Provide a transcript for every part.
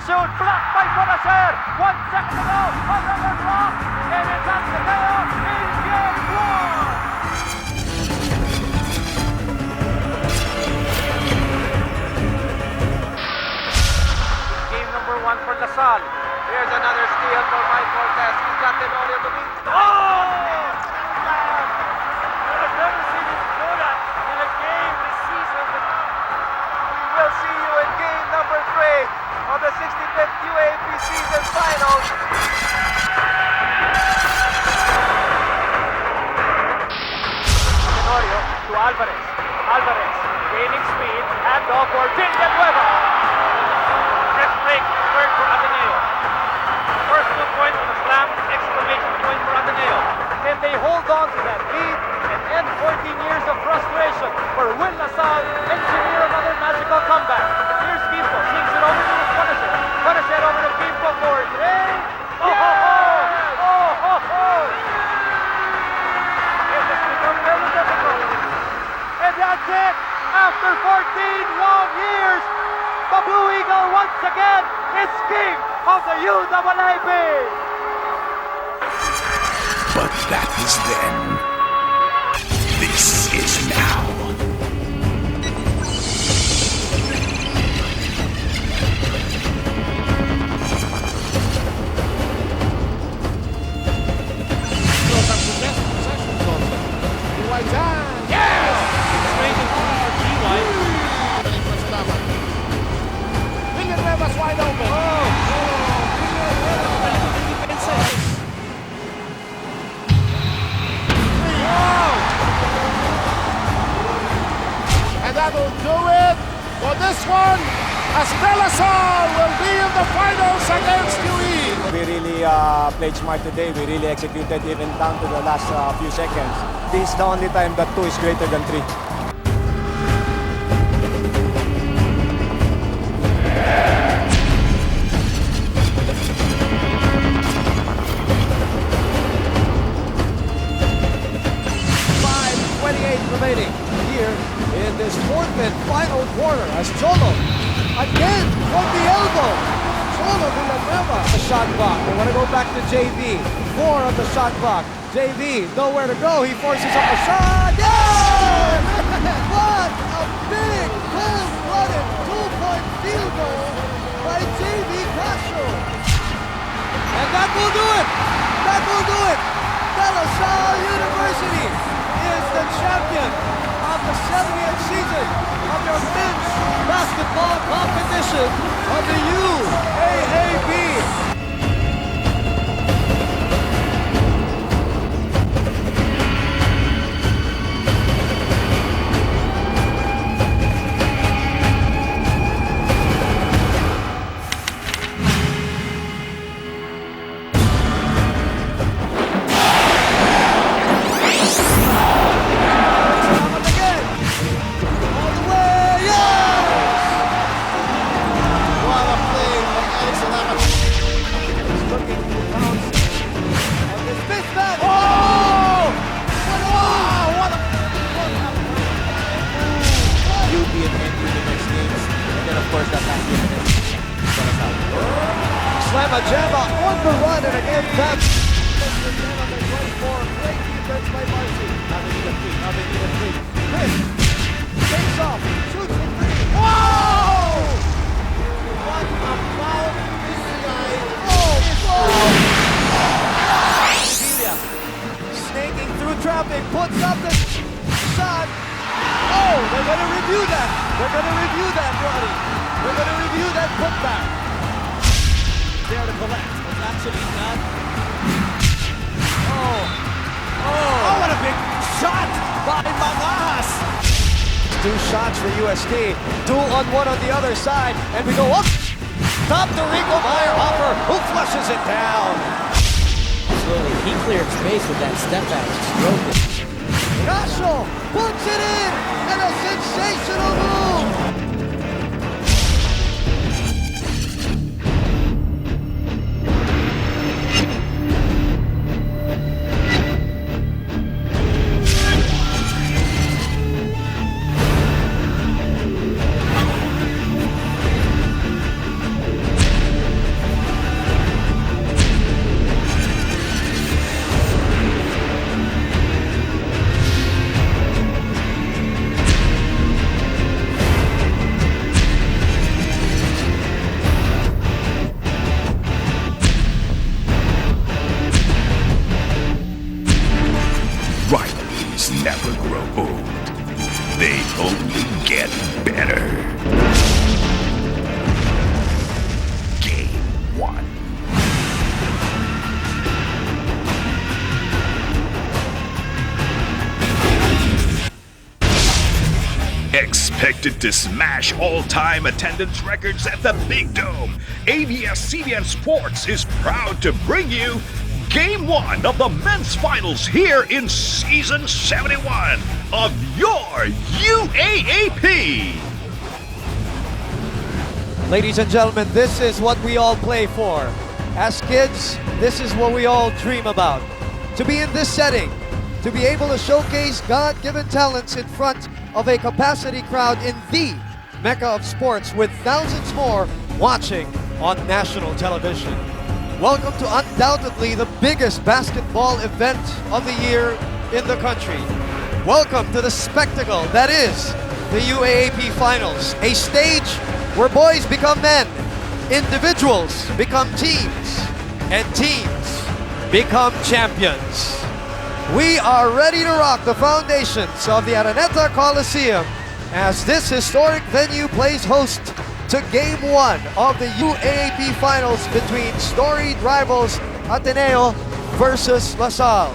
shoot, blocked by Fonacer. 1 second to go. Another block, and it's at Takeo in game 1. Game number 1 for Lasal. Here's another steal for Mike Cortez. He's got Tenorio to beat. I've never seen him do that in a game this season. We'll see you in game number 3 of the 65th UAAP season finals. Tenorio to Alvarez. Alvarez gaining speed. Hand off for Villanueva. Next break, third for Ateneo. First 2 points on the slam, exclamation point for Ateneo. Can they hold on to that lead and end 14 years of frustration for Will Lasal, engineer another magical comeback? Here's Kimpo, swings it over to Fonacer. Fonacer over to Kimpo for 3. Oh ho ho! Oh ho ho! It has become very difficult. And that's it! After 14 long years, the Blue Eagle once again is king of the UAAP! But that was then. This is now. Villanueva's wide open. And that'll do it for this one, as De La Salle will be in the finals against UE. We really played smart today. We really executed even down to the last few seconds. This is the only time that 2 is greater than 3. Remaining here in this 4th and final quarter as Cholo again from the elbow. Cholo Villanueva, the shot clock. They want to go back to JV. 4 on the shot clock. JV, nowhere to go. He forces up a shot. Yeah! What a big, cold-blooded 2-point field goal by JV Castro. And that will do it. That will do it. De La Salle University is the champion of the 70th season of their men's basketball competition of the UAAP. Slamma Jamma on the run, and again that great defense by Marcy. Now they need a 3. Now they need a 3. Chris takes off, shoots from 3. Whoa! What a foul this guy! Oh! Celia snaking through traffic, puts up the shot. Oh, they're going to review that. They're going to review that, Roddy. They're going to review that putback. There to collect, but actually not. Oh, what a big shot by Mangas. 2 shots for USD, 2 on 1 on the other side, and we go up. Top to Rico Meyerhofer, who flushes it down. Slowly, he cleared space with that step back stroke. Castro puts it in, and a sensational move. never grow old. They only get better. Game 1. Expected to smash all-time attendance records at the Big Dome, ABS-CBN Sports is proud to bring you Game 1 of the men's finals here in Season 71 of your UAAP. Ladies and gentlemen, this is what we all play for. As kids, this is what we all dream about. To be in this setting, to be able to showcase God-given talents in front of a capacity crowd in the Mecca of sports with thousands more watching on national television. Welcome to undoubtedly the biggest basketball event of the year in the country. Welcome to the spectacle that is the UAAP Finals, a stage where boys become men, individuals become teams, and teams become champions. We are ready to rock the foundations of the Araneta Coliseum as this historic venue plays host to Game 1 of the UAAP Finals between storied rivals Ateneo versus LaSalle.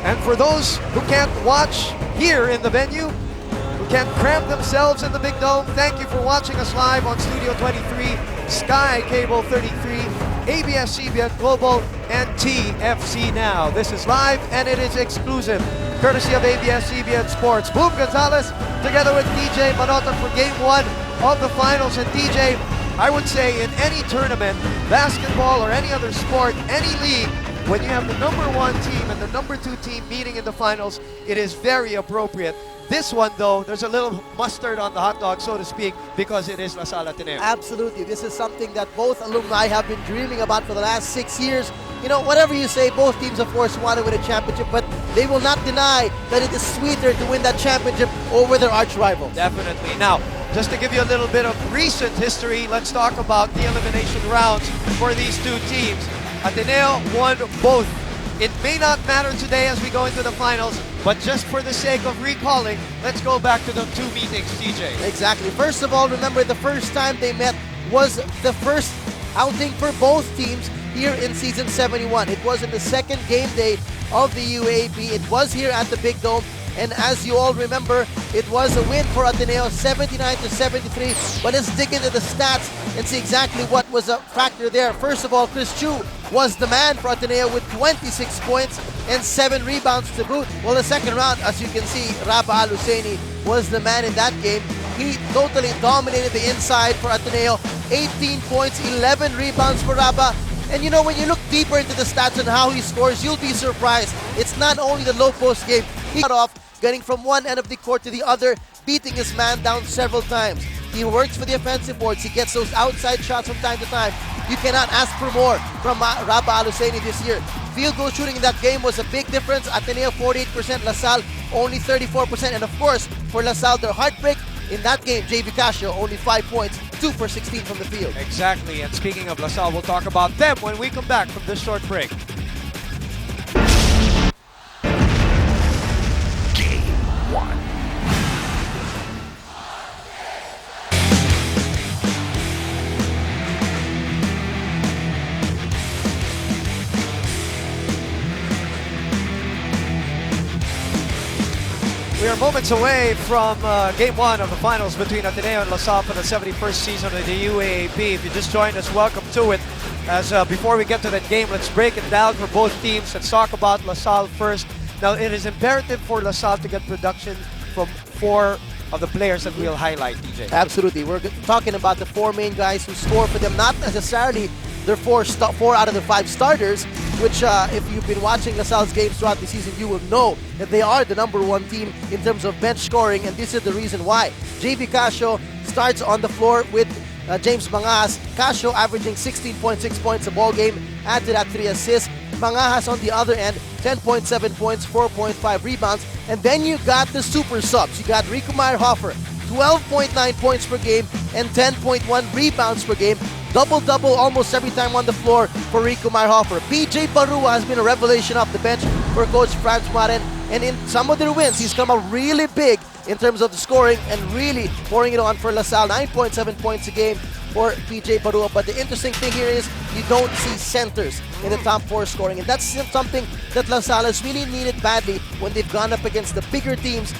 And for those who can't watch here in the venue, who can't cram themselves in the Big Dome, thank you for watching us live on Studio 23, Sky Cable 33, ABS-CBN Global, and TFC Now. This is live and it is exclusive, courtesy of ABS-CBN Sports. Boom Gonzalez together with DJ Manota for Game 1 of the finals. And DJ, I would say in any tournament, basketball or any other sport, any league, when you have the number 1 team and the number 2 team meeting in the finals, it is very appropriate. This one though, there's a little mustard on the hot dog, so to speak, because it is LaSalle Ateneo. Absolutely. This is something that both alumni have been dreaming about for the last 6 years. You know, whatever you say, both teams, of course, want to win a championship, but they will not deny that it is sweeter to win that championship over their arch rivals. Definitely. Now, just to give you a little bit of recent history, let's talk about the elimination rounds for these two teams. Ateneo won both. It may not matter today as we go into the finals, but just for the sake of recalling, let's go back to the 2 meetings, DJ. Exactly. First of all, remember the first time they met was the first outing for both teams here in Season 71. It was in the second game day of the UAAP. It was here at the Big Dome. And as you all remember, it was a win for Ateneo, 79-73. But let's dig into the stats and see exactly what was a factor there. First of all, Chris Chu was the man for Ateneo with 26 points and 7 rebounds to boot. Well, the second round, as you can see, Rabah Al-Husseini was the man in that game. He totally dominated the inside for Ateneo. 18 points, 11 rebounds for Rabah. And you know, when you look deeper into the stats and how he scores, you'll be surprised. It's not only the low post game. He got off, getting from one end of the court to the other, beating his man down several times. He works for the offensive boards. He gets those outside shots from time to time. You cannot ask for more from Rabah Al-Husseini this year. Field goal shooting in that game was a big difference. Ateneo 48%, LaSalle only 34%. And of course, for LaSalle, their heartbreak in that game, JV Casio only 5 points, 2 for 16 from the field. Exactly, and speaking of LaSalle, we'll talk about them when we come back from this short break. Game 1. We are moments away from Game 1 of the finals between Ateneo and LaSalle for the 71st season of the UAAP. If you just joined us, welcome to it. As before we get to that game, let's break it down for both teams. Let's talk about LaSalle first. Now, it is imperative for LaSalle to get production from 4 of the players that we'll highlight, DJ. Absolutely. We're talking about the 4 main guys who score for them, not necessarily their 4 out of the 5 starters, which if you've been watching LaSalle's games throughout the season, you will know that they are the number 1 team in terms of bench scoring, and this is the reason why. JV Casio starts on the floor with James Mangas. Casio averaging 16.6 points a ball game, add to that 3 assists. Mangas on the other end, 10.7 points, 4.5 rebounds. And then you got the super subs. You got Rico Meyerhofer, 12.9 points per game and 10.1 rebounds per game. Double-double almost every time on the floor for Rico Meyerhofer. PJ Barua has been a revelation off the bench for Coach Franz Maren. And in some of their wins, he's come up really big in terms of the scoring and really pouring it on for LaSalle. 9.7 points a game for PJ Parua. But the interesting thing here is you don't see centers in the top 4 scoring. And that's something that LaSalle has really needed badly when they've gone up against the bigger teams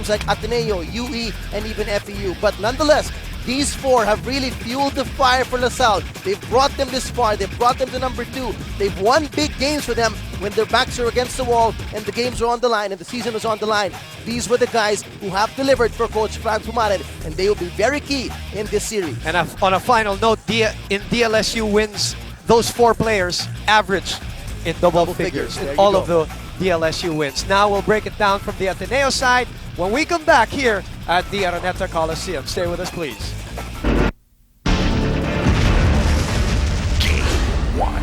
like Ateneo, UE, and even FEU. But nonetheless, these 4 have really fueled the fire for LaSalle. They've brought them this far. They've brought them to number 2. They've won big games for them when their backs are against the wall and the games are on the line and the season is on the line. These were the guys who have delivered for Coach Frank Pumared, and they will be very key in this series. And on a final note, in DLSU wins, those 4 players average in double figures in all of the DLSU wins. Now we'll break it down from the Ateneo side when we come back here at the Araneta Coliseum. Stay with us, please. Game 1.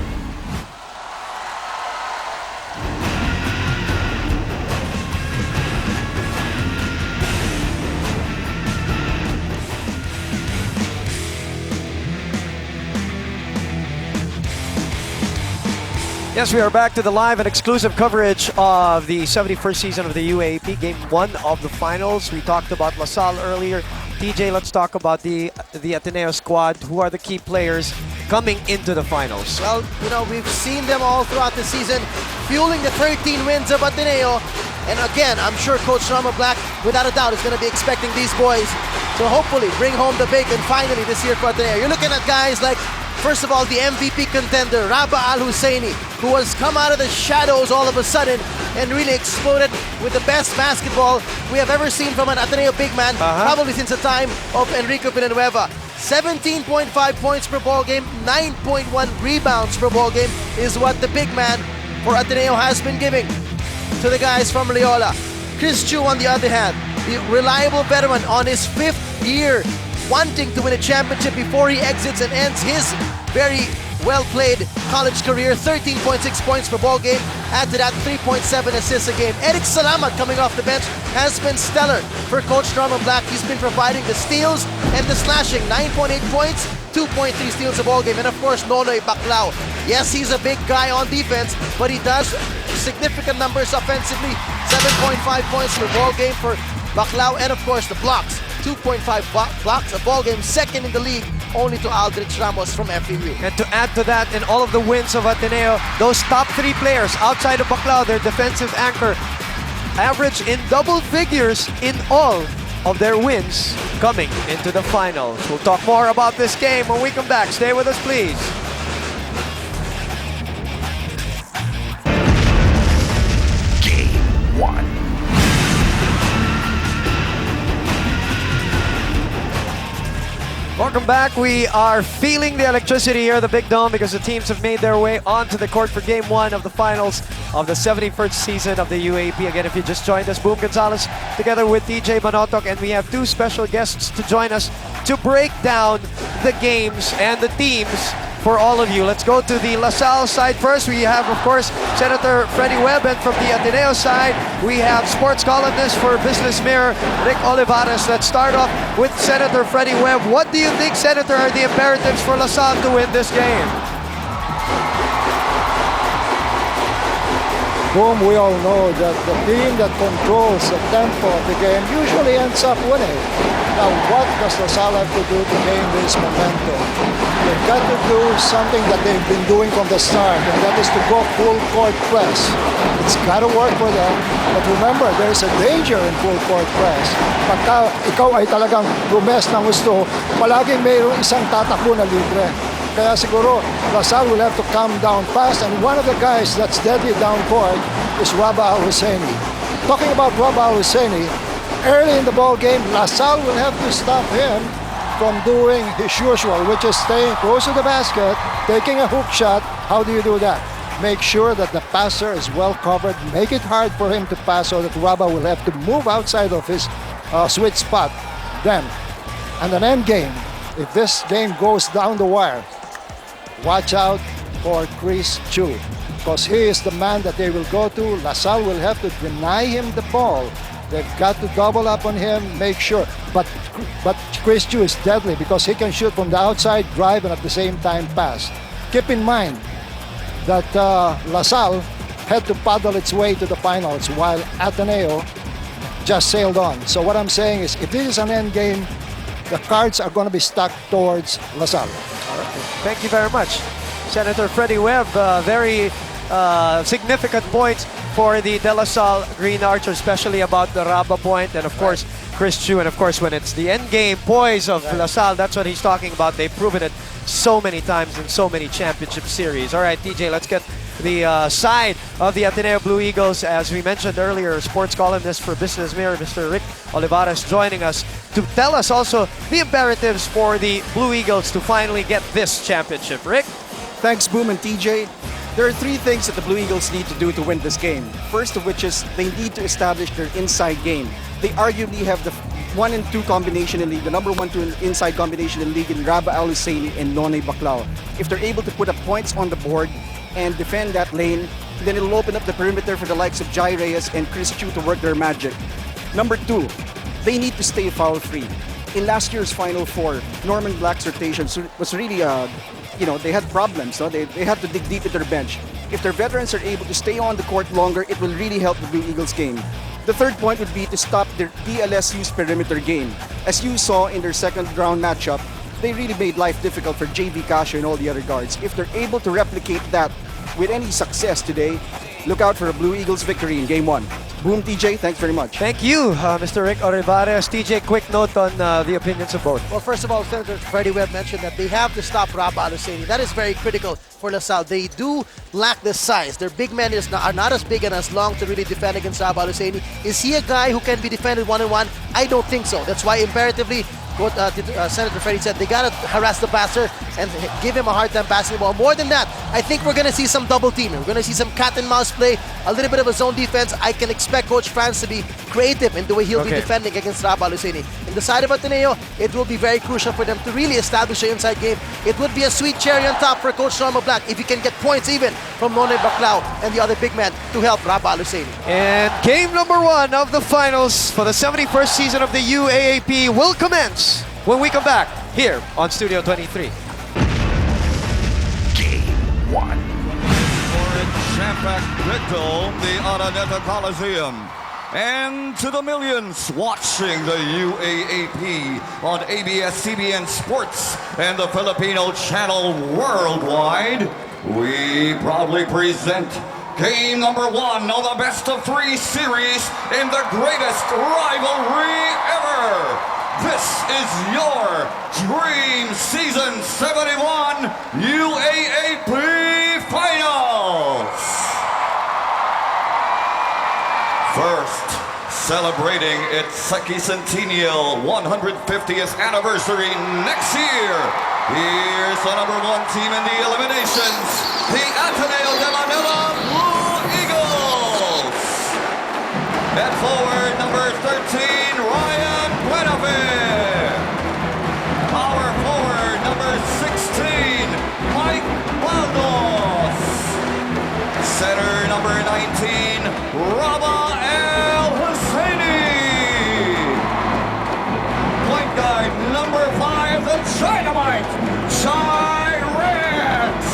Yes, we are back to the live and exclusive coverage of the 71st season of the UAAP, Game 1 of the finals. We talked about LaSalle earlier. TJ, let's talk about the Ateneo squad. Who are the key players coming into the finals? Well, we've seen them all throughout the season, fueling the 13 wins of Ateneo. And again, I'm sure Coach Rama Black, without a doubt, is going to be expecting these boys to hopefully bring home the bacon finally this year for Ateneo. You're looking at guys like, first of all, the MVP contender, Rabah Al-Husseini, who has come out of the shadows all of a sudden and really exploded with the best basketball we have ever seen from an Ateneo big man, probably since the time of Enrico Villanueva. 17.5 points per ball game, 9.1 rebounds per ball game is what the big man for Ateneo has been giving to the guys from Loyola. Chris Chu, on the other hand, the reliable veteran on his 5th year, wanting to win a championship before he exits and ends his very well-played college career. 13.6 points per ball game. Add to that 3.7 assists a game. Eric Salamat, coming off the bench, has been stellar for Coach Norman Black. He's been providing the steals and the slashing. 9.8 points, 2.3 steals a ball game. And of course, Nonoy Baclao. Yes, he's a big guy on defense, but he does significant numbers offensively. 7.5 points per ball game for Baclao. And of course, the blocks. 2.5 blocks a ball game, second in the league, only to Aldrich Ramos from FEU. And to add to that, in all of the wins of Ateneo, those top 3 players outside of Baclao, their defensive anchor, average in double figures in all of their wins coming into the finals. We'll talk more about this game when we come back. Stay with us, please. Game 1. Welcome back. We are feeling the electricity here at the Big Dome because the teams have made their way onto the court for Game 1 of the finals of the 71st season of the UAAP. Again, if you just joined us, Boom Gonzalez together with DJ Manotok, and we have 2 special guests to join us to break down the games and the teams for all of you. Let's go to the LaSalle side first. We have, of course, Senator Freddie Webb, and from the Ateneo side, we have sports columnist for Business Mirror, Rick Olivares. Let's start off with Senator Freddie Webb. What do you think, Senator, are the imperatives for LaSalle to win this game? Boom, we all know that the team that controls the tempo of the game usually ends up winning. Now, what does LaSalle have to do to gain this momentum? They've got to do something that they've been doing from the start, and that is to go full court press. It's got to work for them, but remember, there's a danger in full court press. Pagka ikaw ay talagang rumes ng gusto, palaging mayroong isang tatakbo na libre. Kaya siguro, LaSalle will have to calm down fast, and one of the guys that's deadly down court is Rabah Al-Husseini. Talking about Rabah Al-Husseini, early in the ball game, LaSalle will have to stop him from doing his usual, which is staying close to the basket, taking a hook shot. How do you do that? Make sure that the passer is well covered, make it hard for him to pass so that Rabah will have to move outside of his sweet spot. Then, and an end game, if this game goes down the wire, watch out for Chris Chu, because he is the man that they will go to. LaSalle will have to deny him the ball. They've got to double up on him, make sure. But Chris Chu is deadly because he can shoot from the outside, drive, and at the same time pass. Keep in mind that LaSalle had to paddle its way to the finals while Ateneo just sailed on. So what I'm saying is, if this is an end game, the cards are going to be stacked towards LaSalle. Thank you very much, Senator Freddie Webb. Very significant points for the De La Salle Green Archers, especially about the Raba point, and of course Chris Chu, and of course when it's the end game poise of La Salle, that's what he's talking about. They've proven it so many times in so many championship series. All right, DJ, let's get the side of the Ateneo Blue Eagles. As we mentioned earlier, sports columnist for Business Mirror, Mr. Rick Olivares, joining us to tell us also the imperatives for the Blue Eagles to finally get this championship. Rick? Thanks, Boom and TJ. There are three things that the Blue Eagles need to do to win this game. First of which is they need to establish their inside game. They arguably have the 1 and 2 combination in league, the number 1 2 inside combination in league in Raba Al-Husseini and Nonay Baclao. If they're able to put up points on the board and defend that lane, then it'll open up the perimeter for the likes of Jai Reyes and Chris Chu to work their magic. Number 2, they need to stay foul-free. In last year's Final Four, Norman Black's rotation was really, they had problems. So they had to dig deep into their bench. If their veterans are able to stay on the court longer, it will really help the Blue Eagles game. The third point would be to stop their DLSU's perimeter game. As you saw in their second round matchup, they really made life difficult for JV Casio and all the other guards. If they're able to replicate that with any success today, look out for a Blue Eagles victory in Game 1. Boom, TJ, thanks very much. Thank you, Mr. Rick Olivares. TJ, quick note on the opinions of both. Well, first of all, Senator Freddie Webb mentioned that they have to stop Raba Al-Husseini. That is very critical for LaSalle. They do lack the size. Their big men are not as big and as long to really defend against Raba Al-Husseini. Is he a guy who can be defended one-on-one? I don't think so. That's why imperatively, what Senator Freddie said, they got to harass the passer and give him a hard time passing the ball. More than that, I think we're going to see some double teaming. We're going to see some cat and mouse play, a little bit of a zone defense. I can expect Coach Franz to be creative in the way he'll be defending against Raba Al-Husseini. In the side of Ateneo, it will be very crucial for them to really establish an inside game. It would be a sweet cherry on top for Coach Norma Black if he can get points even from Nonay Baclao and the other big men to help Raba Al-Husseini. And game number 1 of the finals for the 71st season of the UAAP will commence when we come back here on Studio 23. Game 1. Champak Brito, the Araneta Coliseum. And to the millions watching the UAAP on ABS-CBN Sports and the Filipino channel worldwide, we proudly present game number 1 of the best-of-3 series in the greatest rivalry ever. This is your Dream Season 71 UAAP Finals! First, celebrating its sesquicentennial 150th anniversary next year, here's the number 1 team in the eliminations, the Ateneo de Manila Blue Eagles! At forward, number 13, Ryan Buenavir. Power forward, number 16, Mike Baldos. Center, number 19, Raba Al-Husseini. Point guard, number 5, the Dynamite, Jai Reyes.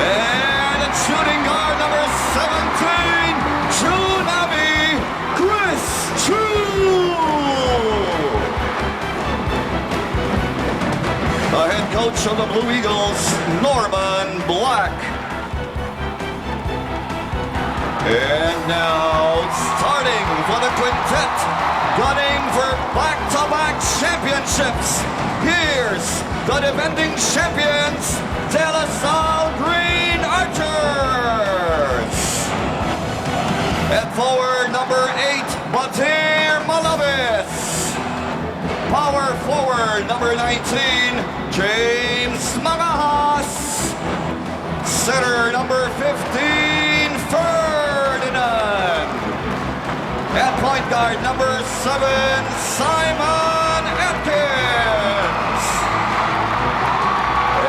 And the shooting guard, number 17, Junavi, Chris Chu. The head coach of the Blue Eagles, Norman Black. And now, starting for the quintet, gunning for back-to-back championships, here's the defending champions, De La Salle Green Archers. At forward, number 8, Batir Malavis. Power forward, number 19, James Magahas. Center, number 15, Ferdinand. At point guard, number 7, Simon Atkins.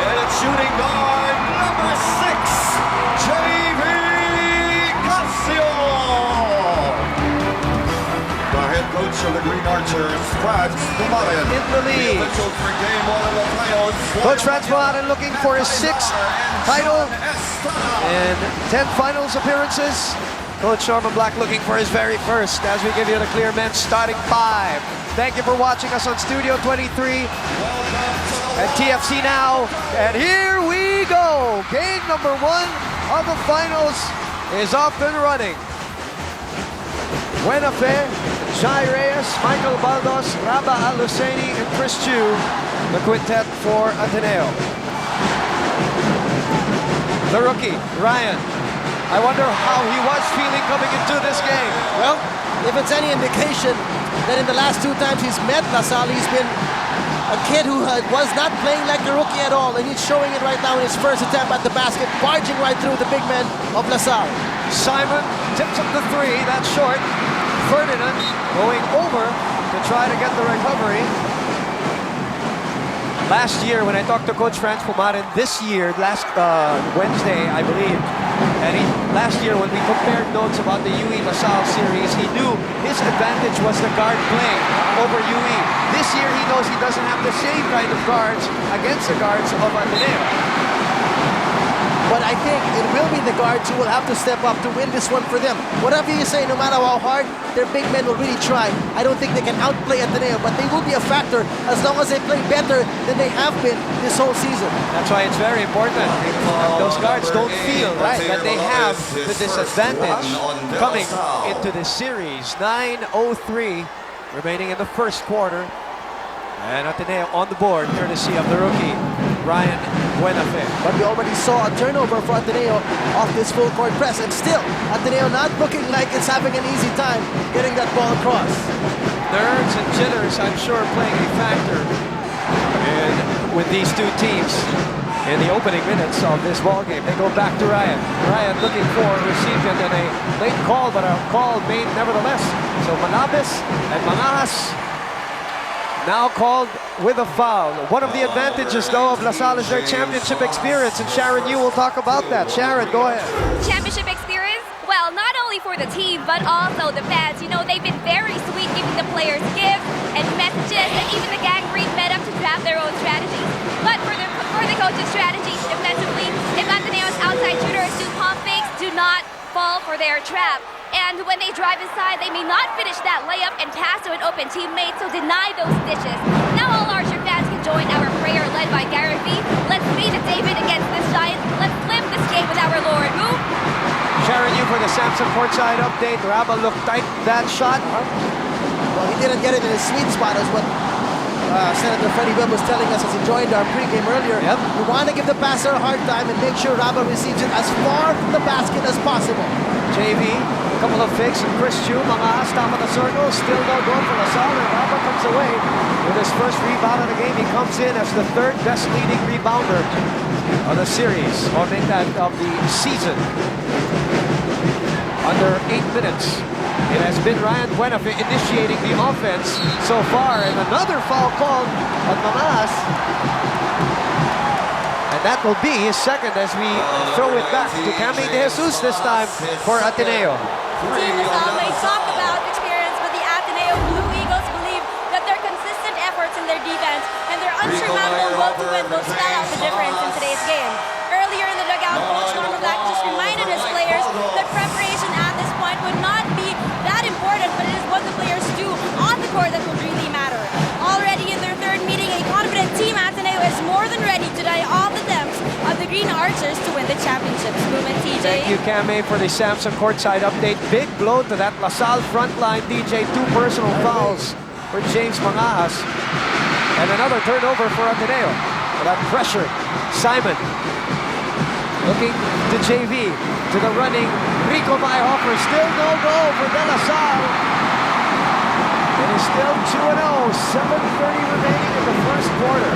And at shooting guard, number 6, JV Casio. The head coach of the Green Archers, Franz Dumarin. In the lead. The officials for game one of the finals. Coach Franz Dumarin looking for his 6th title and 10 finals appearances. Coach Norman Black looking for his very first as we give you the clear men's starting 5. Thank you for watching us on Studio 23 at TFC Now. And here we go. Game number 1 of the finals is off and running. Buena Fe, Jai Reyes, Michael Baldos, Raba Al-Husseini, and Chris Chu, the quintet for Ateneo. The rookie, Ryan. I wonder how he was feeling coming into this game. Well, if it's any indication that in the last 2 times he's met LaSalle, he's been a kid who was not playing like the rookie at all, and he's showing it right now in his first attempt at the basket, barging right through the big men of LaSalle. Simon tips up the 3, that's short. Ferdinand going over to try to get the recovery. Last year, when I talked to Coach Franz Dumarin, this year, last Wednesday, I believe, and last year when we compared notes about the UE LaSalle series, he knew his advantage was the guard play over UE. This year, he knows he doesn't have the same kind of guards against the guards of Ateneo. But I think it will be the guards who will have to step up to win this one for them. Whatever you say, no matter how hard, their big men will really try. I don't think they can outplay Ateneo, but they will be a factor as long as they play better than they have been this whole season. That's why it's very important that those guards don't feel that they have the disadvantage coming into this series. 9:03 remaining in the first quarter. And Ateneo on the board, courtesy of the rookie, Ryan Buena Fe. But we already saw a turnover for Ateneo off this full court press, and still, Ateneo not looking like it's having an easy time getting that ball across. Nerves and jitters, I'm sure, playing a factor with these 2 teams in the opening minutes of this ball game. They go back to Ryan. Ryan looking for a recipient and a late call, but a call made nevertheless. So Manabes and Manahas now called with a foul. One of the advantages, though, of LaSalle is their championship experience, and Sharon Yu will talk about that. Sharon, go ahead. Championship experience? Well, not only for the team, but also the fans. You know, they've been very sweet, giving the players gifts and messages, and even the gang met up to draft their own strategies. But for the coach's strategy defensively, if Ateneo's outside shooters do pump fakes, do not fall for their trap. And when they drive inside, they may not finish that layup and pass to an open teammate, so deny those dishes. Now all Archer fans can join our prayer led by Gary V. Let's be the David against this giant. Let's flip this game with our Lord. Who? Sharon Yu for the Samson courtside update. Raba looked tight that shot. Well, he didn't get it in his sweet spot, is what Senator Freddie Webb was telling us as he joined our pregame earlier. Yep. We want to give the passer a hard time and make sure Raba receives it as far from the basket as possible. JV, a couple of fakes, and Chris Chu, Manahas, top of the circle, still no goal for LaSalle, and Raba comes away with his first rebound of the game. He comes in as the 3rd best leading rebounder of the series, or make that of the season. Under 8 minutes. It has been Ryan Buena Fe initiating the offense so far, and another foul called on Manahas. And that will be his second as we throw it back to Cami De Jesus this time for Ateneo. Team LaSalle may talk about experience, but the Ateneo Blue Eagles believe that their consistent efforts in their defense and their unsurmountable will to win will spell out the difference in today's game. Earlier in the dugout, Coach Norman Black just reminded his players that preparation at this point would not be that important, but it is what the players do on the court that will really matter. Already in their 3rd meeting, a confident team Ateneo is more than ready to die all the depths of the Green Archers to win the championships. Movement, TJ. Thank you, Cami, for the Samson courtside update. Big blow to that LaSalle front line, DJ. 2 personal fouls for James Manahas. And another turnover for Ateneo. For that pressure, Simon looking to JV, to the running Rico Mayhofer. Still no goal for De La Salle. It is still 2-0, 7:30 remaining in the first quarter.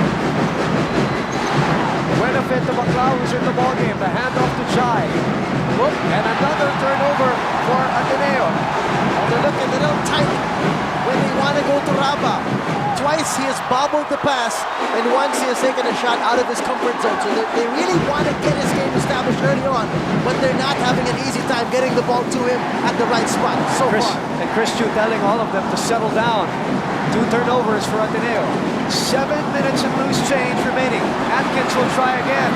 Buena Fe to Baclau, who's in the ballgame. The handoff to Jai. And another turnover for Ateneo. And they're looking a little tight when they want to go to Raba. Twice once he has bobbled the pass and once he has taken a shot out of his comfort zone. So they really want to get his game established early on, but they're not having an easy time getting the ball to him at the right spot so far. And Chris Chu telling all of them to settle down. 2 turnovers for Ateneo. 7 minutes and loose change remaining. Atkins will try again.